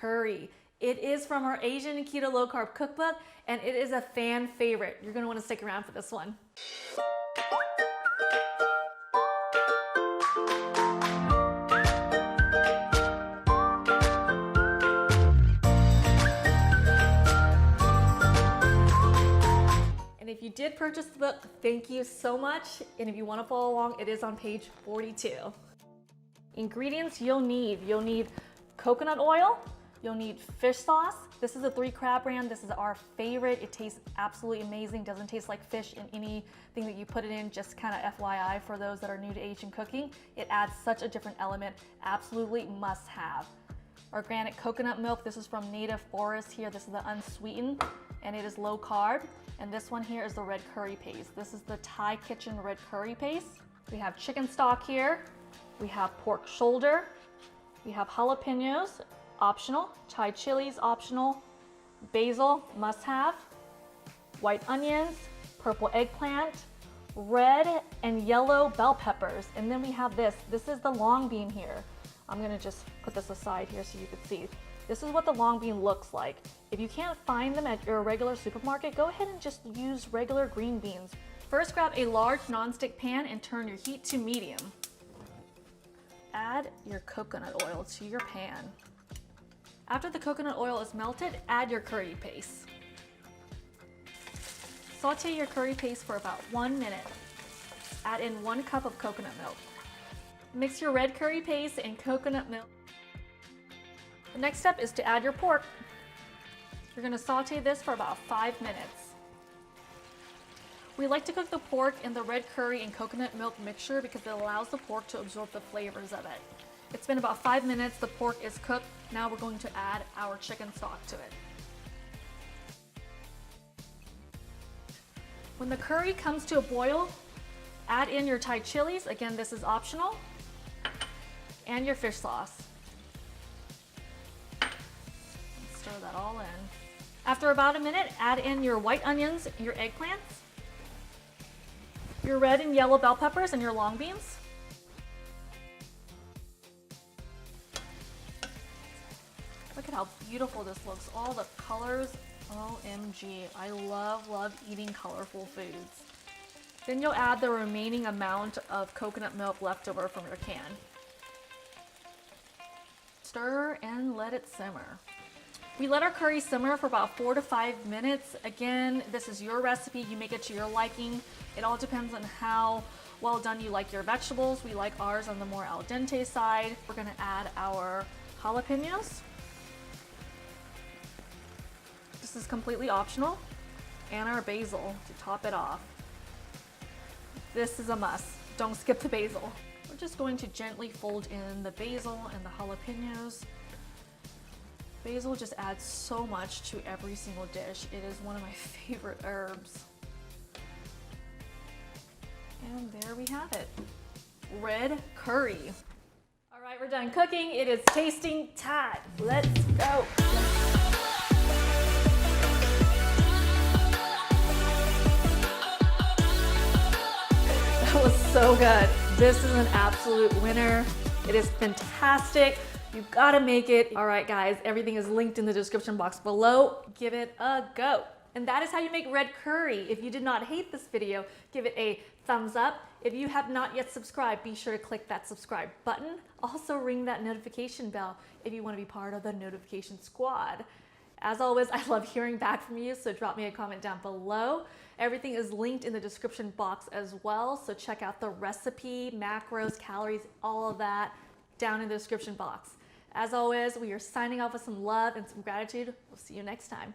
curry. It is from our Asian and Keto Low Carb Cookbook, and it is a fan favorite. You're gonna wanna stick around for this one. And if you did purchase the book, thank you so much. And if you wanna follow along, it is on page 42. Ingredients you'll need coconut oil, you'll need fish sauce. This is a 3 Crab brand. This is our favorite. It tastes absolutely amazing. Doesn't taste like fish in anything that you put it in, just kind of FYI for those that are new to Asian cooking. It adds such a different element. Absolutely must have. Organic coconut milk. This is from Native Forest here. This is the unsweetened and it is low carb. And this one here is the red curry paste. This is the Thai Kitchen red curry paste. We have chicken stock here. We have pork shoulder. We have jalapenos, optional. Thai chilies, optional. Basil, must have. White onions, purple eggplant, red and yellow bell peppers. And then we have this. This is the long bean here. I'm gonna just put this aside here so you can see. This is what the long bean looks like. If you can't find them at your regular supermarket, go ahead and just use regular green beans. First, grab a large nonstick pan and turn your heat to medium. Add your coconut oil to your pan. After the coconut oil is melted, add your curry paste. Saute your curry paste for about 1 minute. Add in 1 cup of coconut milk. Mix your red curry paste and coconut milk. The next step is to add your pork. You're gonna saute this for about 5 minutes. We like to cook the pork in the red curry and coconut milk mixture because it allows the pork to absorb the flavors of it. It's been about 5 minutes, the pork is cooked. Now we're going to add our chicken stock to it. When the curry comes to a boil, add in your Thai chilies. Again, this is optional. And your fish sauce. Stir that all in. After about a minute, add in your white onions, your eggplants, your red and yellow bell peppers, and your long beans. Look at how beautiful this looks. All the colors, OMG. I love eating colorful foods. Then you'll add the remaining amount of coconut milk left over from your can. Stir and let it simmer. We let our curry simmer for about 4 to 5 minutes. Again, this is your recipe. You make it to your liking. It all depends on how well done you like your vegetables. We like ours on the more al dente side. We're gonna add our jalapenos. This is completely optional. And our basil to top it off. This is a must. Don't skip the basil. We're just going to gently fold in the basil and the jalapenos. Basil just adds so much to every single dish. It is one of my favorite herbs. And there we have it. Red curry. All right, we're done cooking. It is tasting time. Let's go. That was so good. This is an absolute winner. It is fantastic. You've got to make it. All right, guys, everything is linked in the description box below. Give it a go. And that is how you make red curry. If you did not hate this video, give it a thumbs up. If you have not yet subscribed, be sure to click that subscribe button. Also ring that notification bell if you want to be part of the notification squad. As always, I love hearing back from you, so drop me a comment down below. Everything is linked in the description box as well, so check out the recipe, macros, calories, all of that down in the description box. As always, we are signing off with some love and some gratitude. We'll see you next time.